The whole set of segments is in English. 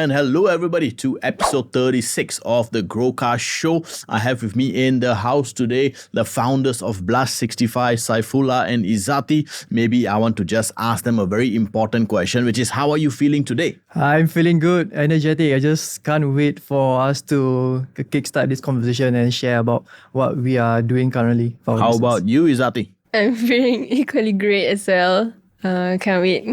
And hello, everybody, to episode 36 of the GrowCast show. I have with me in the house today the founders of Blush 65, Saifullah and Izzaty. Maybe I want to just ask them a very important question, which is, how are you feeling today? I'm feeling good, energetic. I just can't wait for us to kickstart this conversation and share about what we are doing currently. For our How business. about you, Izzaty? I'm feeling equally great as well. Can't wait.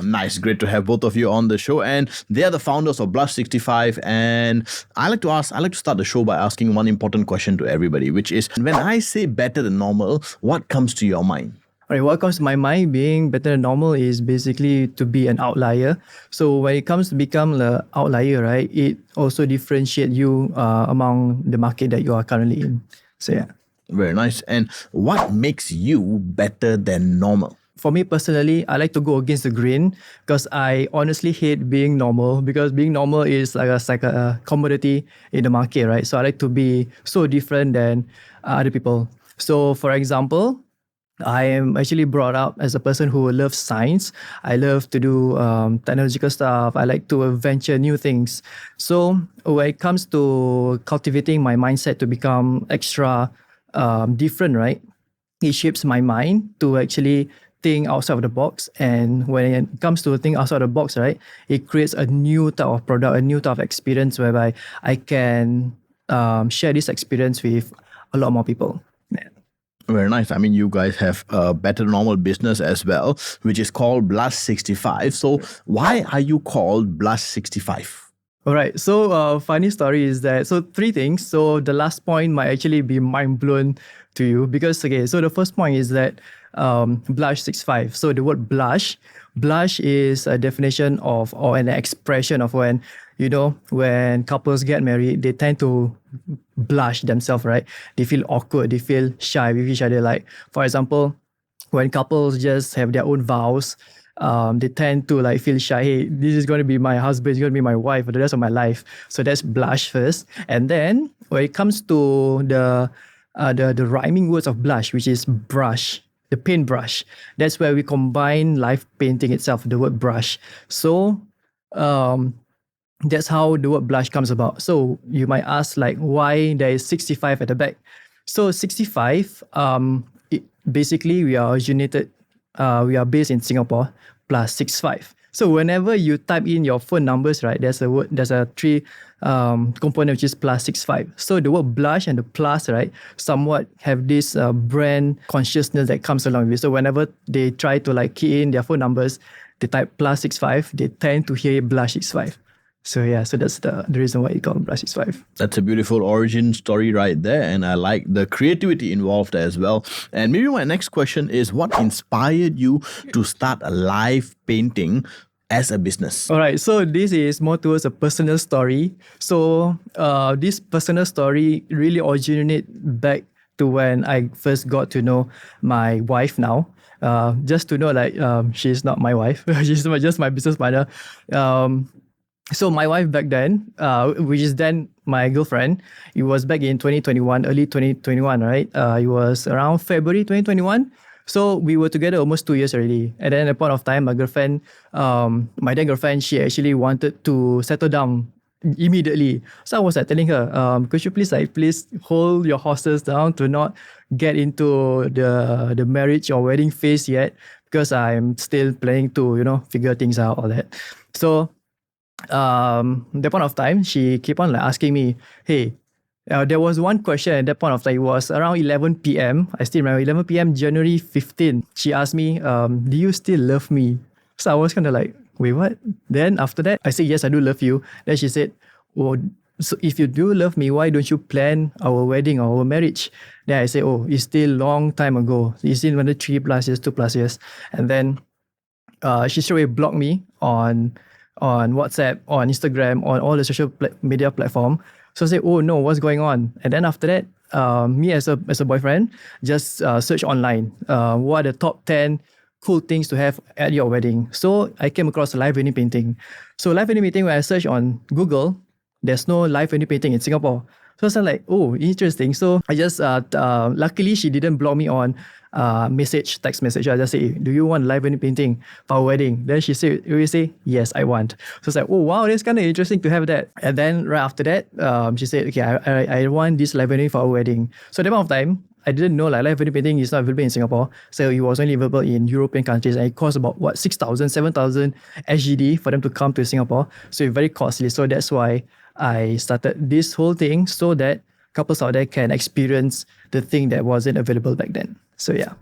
Nice, great to have both of you on the show. And they are the founders of Blush 65. And I like to start the show by asking one important question to everybody, which is, when I say better than normal, what comes to your mind? All right, what comes to my mind being better than normal is basically to be an outlier. So when it comes to become the outlier, right, it also differentiates you among the market that you are currently in. So yeah. Very nice. And what makes you better than normal? For me personally, I like to go against the grain because I honestly hate being normal, because being normal is like a commodity in the market, right? So I like to be so different than other people. So for example, I am actually brought up as a person who loves science. I love to do technological stuff. I like to venture new things. So when it comes to cultivating my mindset to become extra different, right? It shapes my mind to actually think outside of the box. And when it comes to think outside the box, right, it creates a new type of product, a new type of experience whereby I can share this experience with a lot more people. Yeah. Very nice. I mean, you guys have a better normal business as well, which is called Blush 65. So why are you called Blush 65? All right. So funny story is that, so three things. So the last point might actually be mind blown to you because, okay, so the first point is that Blush 65. So the word blush is a definition of, or an expression of when, when couples get married, they tend to blush themselves, right? They feel awkward, they feel shy with each other. Like, for example, when couples just have their own vows, they tend to like feel shy. Hey, this is going to be my husband, it's going to be my wife for the rest of my life. So that's blush first. And then when it comes to the rhyming words of blush, which is brush, the paintbrush, that's where we combine live painting itself, the word brush. So that's how the word blush comes about. So you might ask like why there is 65 at the back. So 65, basically we are based in Singapore plus 65. So whenever you type in your phone numbers, right, there's a three component which is plus 65. So the word blush and the plus, right, somewhat have this brand consciousness that comes along with it. So whenever they try to like key in their phone numbers, they type plus 65, they tend to hear blush 65. So yeah, so that's the reason why you call Blush 65. That's a beautiful origin story right there. And I like the creativity involved as well. And maybe my next question is, what inspired you to start a live painting as a business? All right, so this is more towards a personal story. So this personal story really originated back to when I first got to know my wife now. Just to know, like, she's not my wife. She's just my business partner. So my wife back then, which is then my girlfriend, it was back in 2021, early 2021, right? It was around February 2021. So we were together almost 2 years already. And then at a point of time, my girlfriend, my then girlfriend, she actually wanted to settle down immediately. So I was like telling her, could you please hold your horses down to not get into the marriage or wedding phase yet, because I'm still planning to, figure things out, all that. So that point of time, she kept on like asking me, hey, there was one question at that point of time. It was around 11 p.m. I still remember 11 p.m. January 15th. She asked me, do you still love me? So I was kind of like, wait, what? Then after that, I said, yes, I do love you. Then she said, oh, so if you do love me, why don't you plan our wedding or our marriage? Then I said, oh, it's still long time ago. It's still 3+ years, 2+ years. And then she straight away blocked me on WhatsApp, on Instagram, on all the social media platform. So I said, oh no, what's going on? And then after that, me as a boyfriend, just search online, what are the top 10 cool things to have at your wedding. So I came across live wedding painting. So live wedding painting, when I search on Google, there's no live wedding painting in Singapore. So I was like, oh, interesting. So I just, luckily she didn't block me on text message. I just say, do you want live wedding painting for our wedding? Then she say, yes, I want. So it's like, oh wow, that's kind of interesting to have that. And then right after that, she said, okay, I want this live wedding for our wedding. So at that point of time, I didn't know like live wedding painting is not available in Singapore. So it was only available in European countries, and it cost about 6,000, 7,000 SGD for them to come to Singapore. So it's very costly. So that's why I started this whole thing so that couples out there can experience the thing that wasn't available back then. So yeah.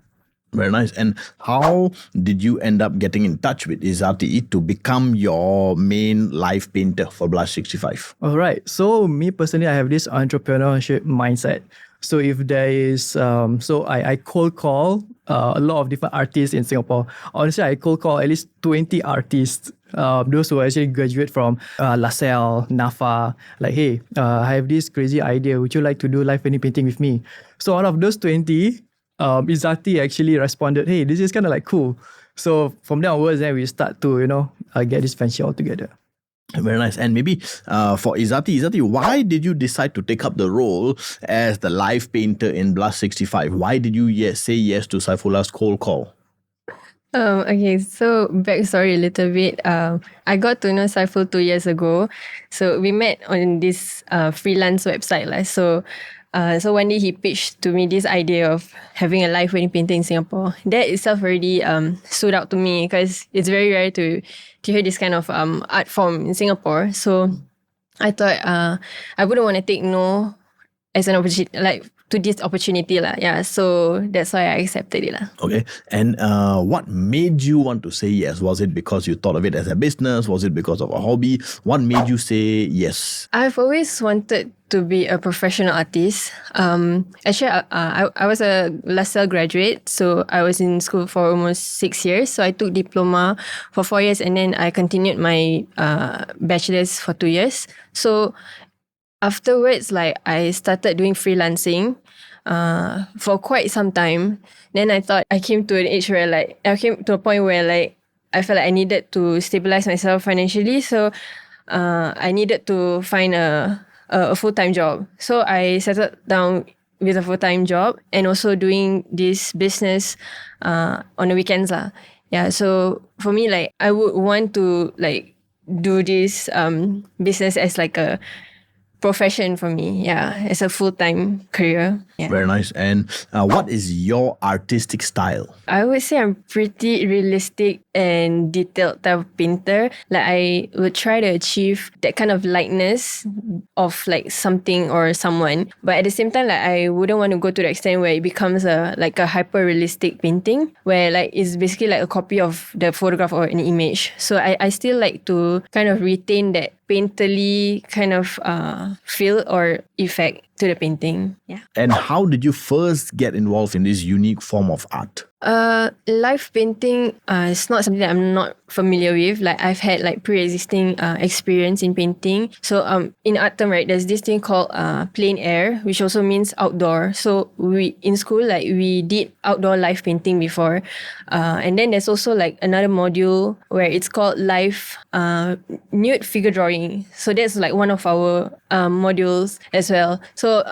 Very nice. And how did you end up getting in touch with Izzaty to become your main live painter for Blush 65? All right. So me personally, I have this entrepreneurship mindset. So if there is, I cold call a lot of different artists in Singapore. Honestly, I cold call at least 20 artists. Those who actually graduate from LaSalle, NAFA. Like, hey, I have this crazy idea. Would you like to do live painting with me? So out of those 20, Izzaty actually responded, hey, this is kind of like cool. So from there onwards, then we start to, get this friendship all together. Very nice. And maybe for Izzaty, why did you decide to take up the role as the live painter in Blush 65? Why did you say yes to Saifullah's cold call? Okay, so backstory a little bit. I got to know Saiful 2 years ago. So we met on this freelance website. So one day he pitched to me this idea of having a live wedding painter in Singapore. That itself already stood out to me because it's very rare to hear this kind of art form in Singapore. So I thought I wouldn't want to take no as an opportunity, to this opportunity lah. Yeah, so that's why I accepted it lah. Okay, and what made you want to say yes? Was it because you thought of it as a business? Was it because of a hobby? What made you say yes? I've always wanted to be a professional artist. Actually, I was a LaSalle graduate, so I was in school for almost 6 years. So I took diploma for 4 years, and then I continued my bachelor's for 2 yees. So afterwards, I started doing freelancing for quite some time. Then I thought I came to an age where I came to a point where I felt like I needed to stabilize myself financially. So I needed to find a full-time job. So I settled down with a full-time job and also doing this business on the weekends lah. Yeah, so for me, I would want to do this business as a profession for me, yeah, as a full-time career. Yeah. Very nice. And what is your artistic style? I would say I'm pretty realistic and detailed type of painter. I would try to achieve that kind of lightness of something or someone, but at the same time, I wouldn't want to go to the extent where it becomes a hyper-realistic painting where it's basically a copy of the photograph or an image. So I still like to kind of retain that painterly kind of feel or effect to the painting. Yeah. And how did you first get involved in this unique form of art? Live painting is not something that I'm not familiar with. I've had pre-existing experience in painting. So in art term, right, there's this thing called plein air, which also means outdoor. So we in school we did outdoor live painting before, and then there's also another module where it's called live nude figure drawing. So that's one of our modules as well. So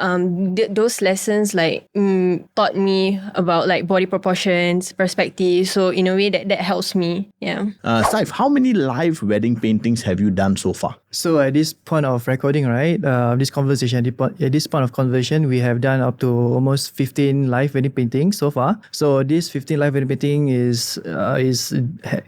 those lessons taught me about body proportions, perspective. So in a way that helps me. Yeah. Saif, how many live wedding paintings have you done so far? So at this point of recording, right, this conversation, at this point of conversation, we have done up to almost 15 live wedding paintings so far. So this 15 live wedding painting is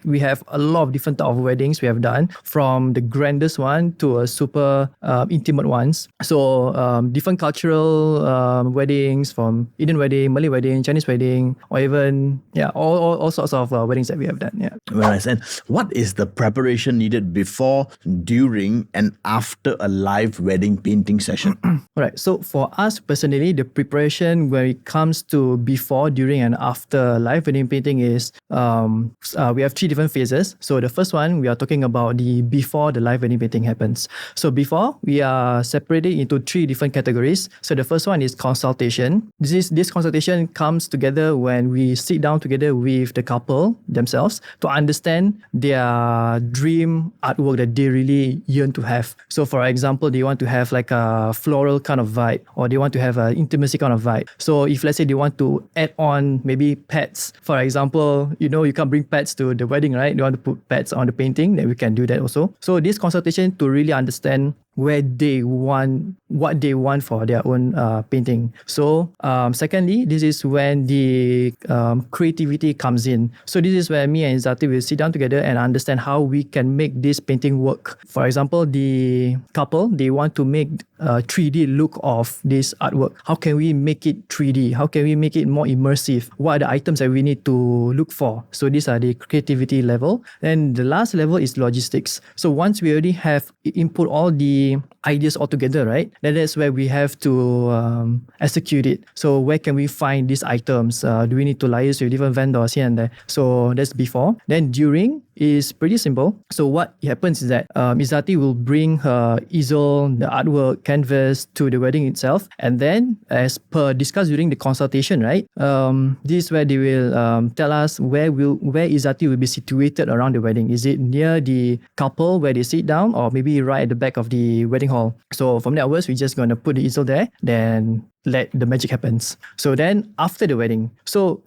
we have a lot of different type of weddings we have done, from the grandest one to a super intimate ones. So different cultural weddings, from Indian wedding, Malay wedding, Chinese wedding, or even all sorts of weddings that we have done. Yeah. Very nice. And what is the preparation needed before, during, and after a live wedding painting session? Right. So for us personally, the preparation when it comes to before, during, and after live wedding painting is we have 3 different phases. So the first one, we are talking about the before the live wedding painting happens. So before, we are separated into 3 different categories. So the first one is consultation. This consultation comes together when we sit down together with the couple themselves to understand their dream artwork that they really yearn occasion to have. So for example, they want to have like a floral kind of vibe, or they want to have an intimacy kind of vibe. So if let's say they want to add on maybe pets, for example, you can't bring pets to the wedding, right? They want to put pets on the painting, then we can do that also. So this consultation to really understand what they want for their own painting. So secondly, this is when the creativity comes in. So this is where me and Izzaty will sit down together and understand how we can make this painting work. For example, the couple, they want to make a 3D look of this artwork. How can we make it 3D? How can we make it more immersive? What are the items that we need to look for? So these are the creativity level. And the last level is logistics. So once we already have input all the ideas all together, right? Then that's where we have to execute it. So where can we find these items? Do we need to liaise with different vendors here and there? So that's before. Then during is pretty simple. So what happens is that Izzaty will bring her easel, the artwork, canvas to the wedding itself. And then as per discussed during the consultation, right? This is where they will tell us where Izzaty will be situated around the wedding. Is it near the couple where they sit down, or maybe right at the back of the wedding hall? So from there onwards, we're just going to put the easel there, then let the magic happens. So then after the wedding, so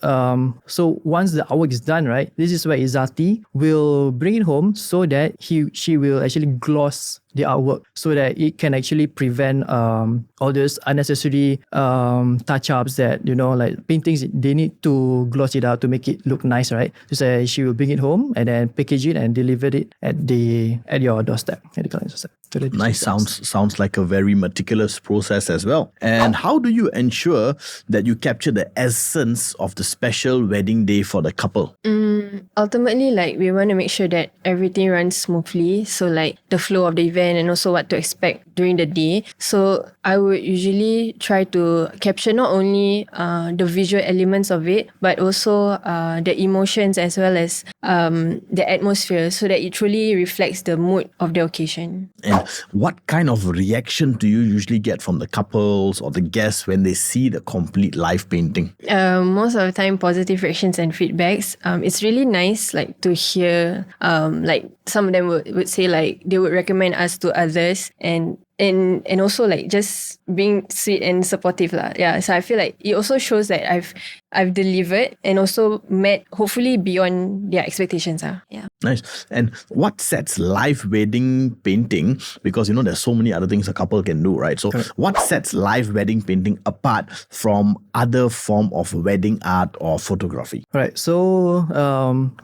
once the artwork is done, right, this is where Izzaty will bring it home so that she will actually gloss the artwork so that it can actually prevent all those unnecessary touch-ups that, like paintings, they need to gloss it out to make it look nice, right? So she will bring it home and then package it and deliver it at your doorstep, at the client's doorstep. Nice. Sounds like a very meticulous process as well. And how do you ensure that you capture the essence of the special wedding day for the couple? Ultimately, we want to make sure that everything runs smoothly. So the flow of the event and also what to expect during the day. So I would usually try to capture not only the visual elements of it, but also the emotions as well as the atmosphere, so that it truly reflects the mood of the occasion. And what kind of reaction do you usually get from the couples or the guests when they see the complete live painting? Most of the time, positive reactions and feedbacks. It's really nice to hear some of them would say they would recommend us to others, and also just being sweet and supportive lah. Yeah, so I feel it also shows that I've delivered and also met hopefully beyond their expectations. Yeah. Nice. And what sets live wedding painting, because there's so many other things a couple can do, right? So what sets live wedding painting apart from other form of wedding art or photography? Right. So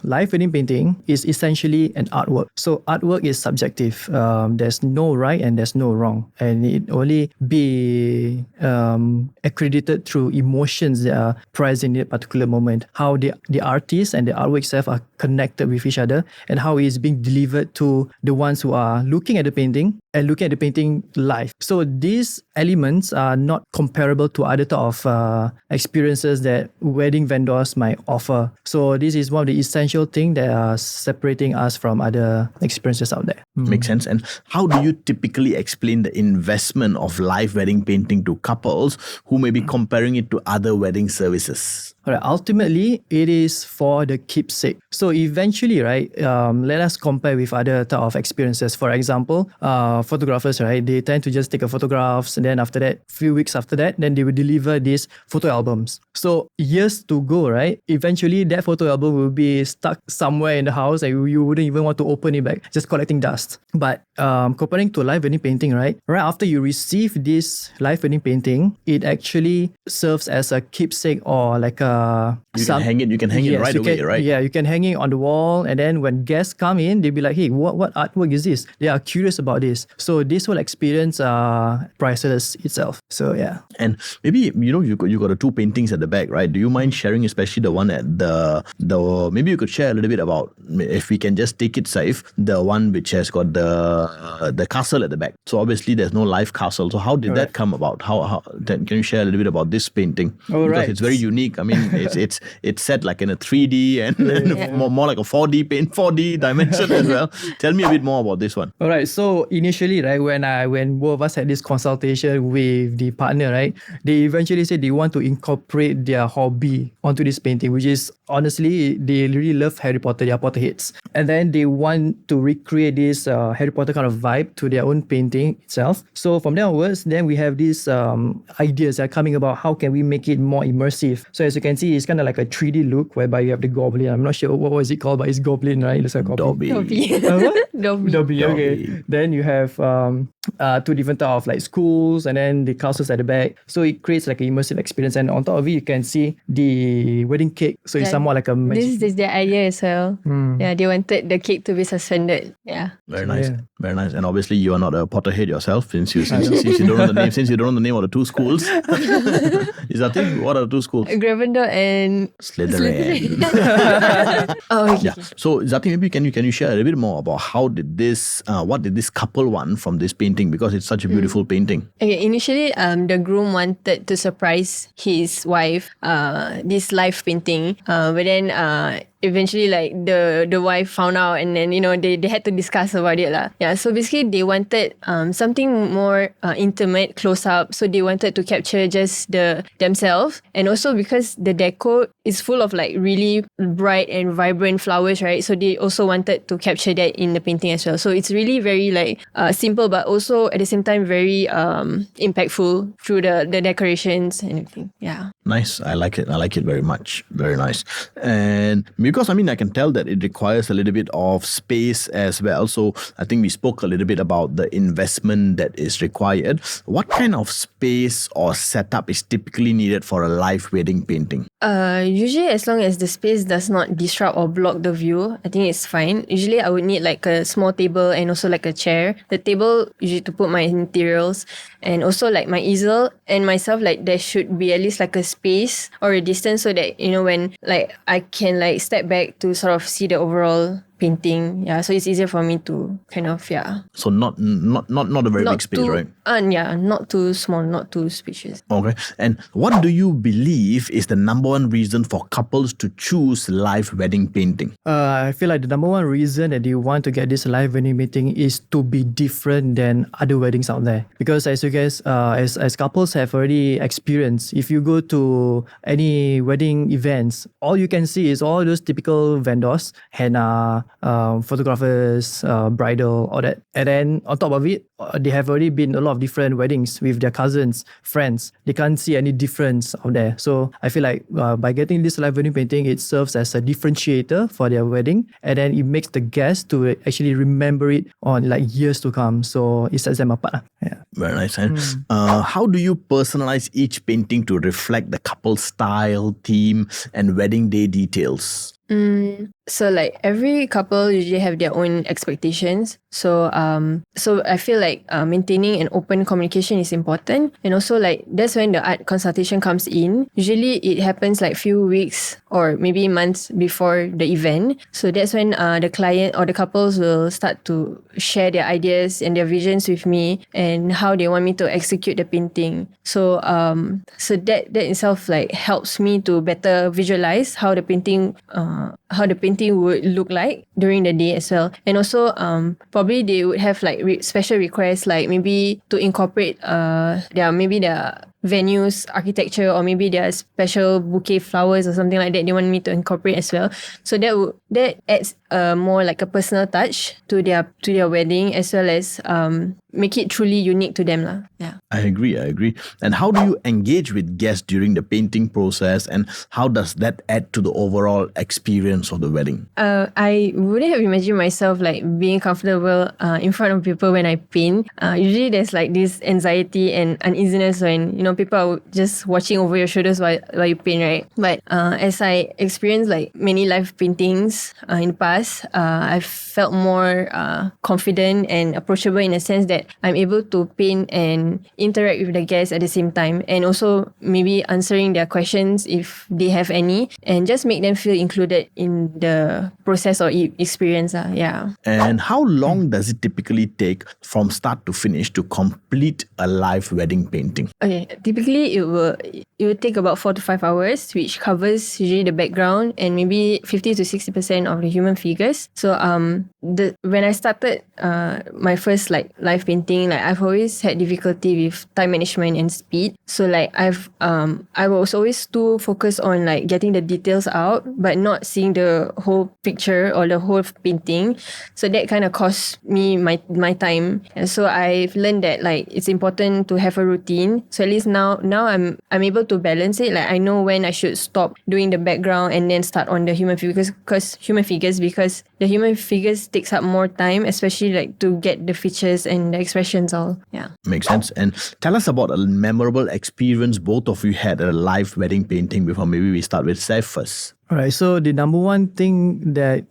live wedding painting is essentially an artwork. So artwork is subjective. There's no right and there's no wrong, and it only be accredited through emotions that are present in that particular moment. How the artist and the artwork itself are connected with each other, and how it is being delivered to the ones who are looking at the painting and looking at the painting live. So these elements are not comparable to other type of experiences that wedding vendors might offer. So this is one of the essential things that are separating us from other experiences out there. Makes sense. And how do you typically explain the investment of live wedding painting to couples who may be comparing it to other wedding services? Alright, ultimately, it is for the keepsake. So eventually, right, let us compare with other type of experiences. For example, photographers, right, they tend to just take a photographs, and then after that, few weeks after that, then they will deliver these photo albums. So years to go, right, eventually that photo album will be stuck somewhere in the house and you wouldn't even want to open it back, just collecting dust. But comparing to live wedding painting, right after you receive this live wedding painting, it actually serves as a keepsake, or like a you can hang it right away, right? Yeah, you can hang it on the wall, and then when guests come in, they'll be like, hey, what artwork is this? They are curious about this. So this whole experience priceless itself. So yeah. And maybe you got the two paintings at the back, right? Do you mind sharing, especially the one at the maybe you could share a little bit about, if we can just take it safe, the one which has got the castle at the back. So obviously there's no live castle. So how did that come about? How can you share a little bit about this painting? Because it's very unique. I mean, it's set like in a 3D and more like a 4D dimension as well. Tell me a bit more about this one. All right. So initially, right, when both of us had this consultation with the partner, right, they eventually said they want to incorporate their hobby onto this painting, which is honestly, they really love Harry Potter. They are Potterheads. And then they want to recreate this Harry Potter kind of vibe to their own painting itself. So from there onwards, then we have these ideas that are coming about how can we make it more immersive. So as you can see, it's kind of like a 3D look whereby you have the goblin. I'm not sure what was it called, but it's goblin, right? It looks like a goblin. Dobby. What? Dobby. Dobby, okay. Then you have two different type of like schools and then the castles at the back. So it creates like an immersive experience. And on top of it, you can see the wedding cake. So it's somewhat like a magic. This is their idea as well. Yeah, they wanted the cake to be suspended. Yeah. Very nice. Yeah. Very nice. And obviously you are not a Potterhead yourself since you don't know the name, since you don't know the name of the two schools. Izzaty, what are the two schools? Gryffindor and Slytherin. Oh, okay. Yeah. So Izzaty, maybe can you share a little bit more about what did this couple want from this painting, because it's such a beautiful painting. Okay, initially, the groom wanted to surprise his wife, this live painting. But then, eventually, like the wife found out, and then they had to discuss about it lah. Yeah. So basically, they wanted something more intimate, close up. So they wanted to capture just themselves, and also because the deco is full of like really bright and vibrant flowers, right? So they also wanted to capture that in the painting as well. So it's really very like simple, but also at the same time very impactful through the decorations and everything. Yeah. Nice. I like it. I like it very much. Very nice. And because I can tell that it requires a little bit of space as well. So I think we spoke a little bit about the investment that is required. What kind of space or setup is typically needed for a live wedding painting? Usually as long as the space does not disrupt or block the view, I think it's fine. Usually I would need like a small table and also like a chair. The table usually to put my materials, and also like my easel, and myself, like there should be at least like a space or a distance so that when like I can like step back to sort of see the overall painting. Yeah, so it's easier for me to kind of So not a very big space, right? Not too small, not too spacious. Okay. And what do you believe is the number one reason for couples to choose live wedding painting? I feel like the number one reason that you want to get this live wedding painting is to be different than other weddings out there. Because as you guys, as couples have already experienced, if you go to any wedding events, all you can see is all those typical vendors, henna, photographers, bridal, all that. And then on top of it, they have already been a lot of different weddings with their cousins, friends. They can't see any difference out there. So I feel like by getting this live wedding painting, it serves as a differentiator for their wedding, and then it makes the guests to actually remember it on like years to come. So it sets them apart. Yeah. Very nice. How do you personalize each painting to reflect the couple's style, theme, and wedding day details? So like every couple usually have their own expectations. So I feel like maintaining an open communication is important, and also like that's when the art consultation comes in. Usually it happens like few weeks or maybe months before the event. So that's when the client or the couples will start to share their ideas and their visions with me and how they want me to execute the painting. So that itself like helps me to better visualize how the painting would look like during the day as well. And also probably they would have like special requests, like maybe to incorporate their venues, architecture, or maybe their special bouquet flowers or something like that they want me to incorporate as well. So that adds more like a personal touch to their wedding, as well as make it truly unique to them lah. Yeah. I agree. And how do you engage with guests during the painting process, and how does that add to the overall experience of the wedding? I wouldn't have imagined myself like being comfortable in front of people when I paint. Usually there's like this anxiety and uneasiness when people are just watching over your shoulders while you paint, right? But as I experienced like many live paintings in the past, I felt more confident and approachable in a sense that I'm able to paint and interact with the guests at the same time, and also maybe answering their questions if they have any, and just make them feel included in the process or experience. Yeah. And how long does it typically take from start to finish to complete a live wedding painting? Okay, typically it will take about 4 to 5 hours, which covers usually the background and maybe 50 to 60% of the human figures. So when I started my first like live painting, like I've always had difficulty with time management and speed. So like I was always too focused on like getting the details out, but not seeing the whole picture or the whole painting. So that kind of cost me my time. And so I've learned that like it's important to have a routine. So at least now I'm able to balance it. Like I know when I should stop doing the background and then start on the human figures because the human figures takes up more time, especially like to get the features and the expressions all. Yeah. Makes sense. And tell us about a memorable experience both of you had at a live wedding painting before. Maybe we start with Saif first. Alright, so the number one thing that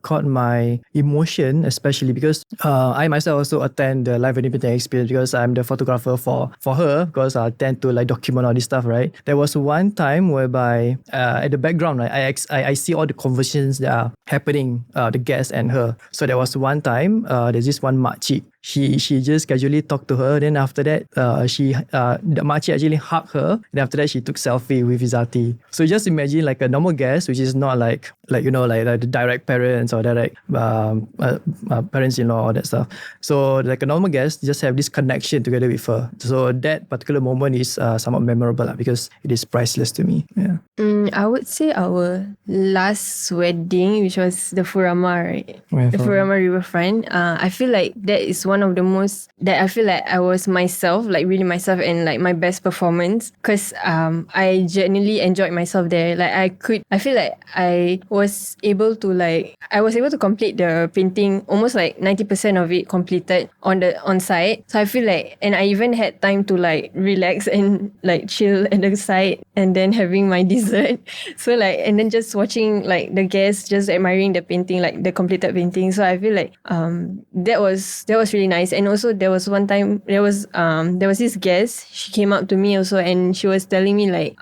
caught my emotion, especially because I myself also attend the live wedding painting experience because I'm the photographer for her, because I tend to like document all this stuff, right? There was one time whereby at the background, right, I see all the conversations that are happening, the guest and her. So there was one time, there's this one makcik. She just casually talked to her. Then after that, the makcik actually hugged her. And after that, she took selfie with Izzaty. So just imagine like a normal guest, which is not like the direct parents or direct parents-in-law or that stuff. So like a normal guest, just have this connection together with her. So that particular moment is somewhat memorable because it is priceless to me. Yeah. I would say our last wedding, which was the Furama, right? The Furama Riverfront. I feel like that is one of the most that I feel like I was myself, like really myself, and like my best performance because I genuinely enjoyed myself there. Like I feel like I was able to complete the painting, almost like 90% of it completed on site. So I feel like, and I even had time to like relax and like chill at the site and then having my dessert. So like, and then just watching like the guests just admiring the painting, like the completed painting. So I feel like that was really nice. And also there was one time there was this guest. She came up to me also and she was telling me like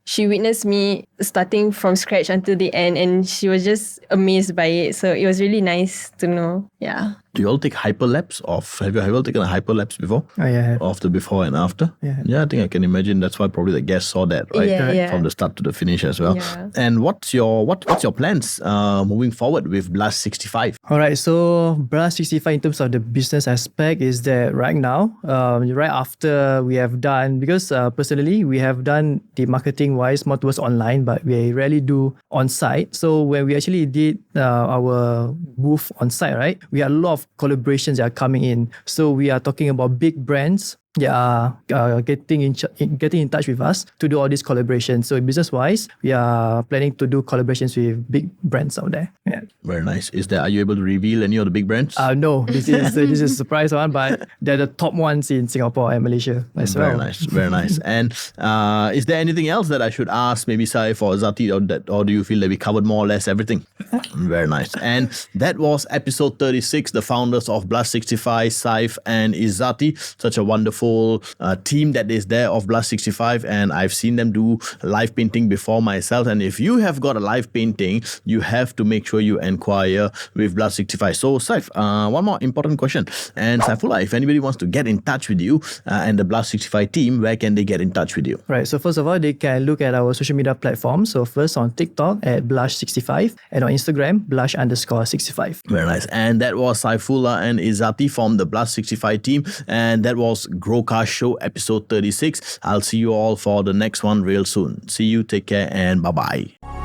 she witnessed me starting from scratch until the end, and she was just amazed by it. So it was really nice to know. Yeah. Do you all take hyperlapse have you all taken a hyperlapse before? Oh, yeah. Of the before and after? Yeah. I think I can imagine that's why probably the guest saw that, right? Yeah. From the start to the finish as well. Yeah. And what's your plans moving forward with Blast 65? Alright, so Blast 65 in terms of the business aspect is that right now, right after we have done, because personally we have done the marketing wise more towards online, but we rarely do on site. So when we actually did our booth on site, right, we had a lot of collaborations that are coming in. So we are talking about big brands getting in touch with us to do all these collaborations. So business wise, we are planning to do collaborations with big brands out there. Yeah. Very nice. Are you able to reveal any of the big brands? No, this is a surprise one, but they're the top ones in Singapore and Malaysia as well. Very nice. And is there anything else that I should ask, maybe Saif or Izzaty, or do you feel that we covered more or less everything? Very nice. And that was episode 36, the founders of Blast 65, Saif and Izzaty. Such a wonderful team that is there of Blast 65, and I've seen them do live painting before myself. And if you have got a live painting, you have to make sure you inquire with Blast 65. So Saif, one more important question. And Saifullah, if anybody wants to get in touch with you and the Blast 65 team, where can they get in touch with you? Right. So first of all, they can look at our social media platforms. So first on TikTok at Blush65 and on Instagram Blush_65. Very nice. And that was Saifullah and Izzaty from the Blast 65 team, and that was GrowCast Show episode 36. I'll see you all for the next one real soon. See you, take care, and bye-bye.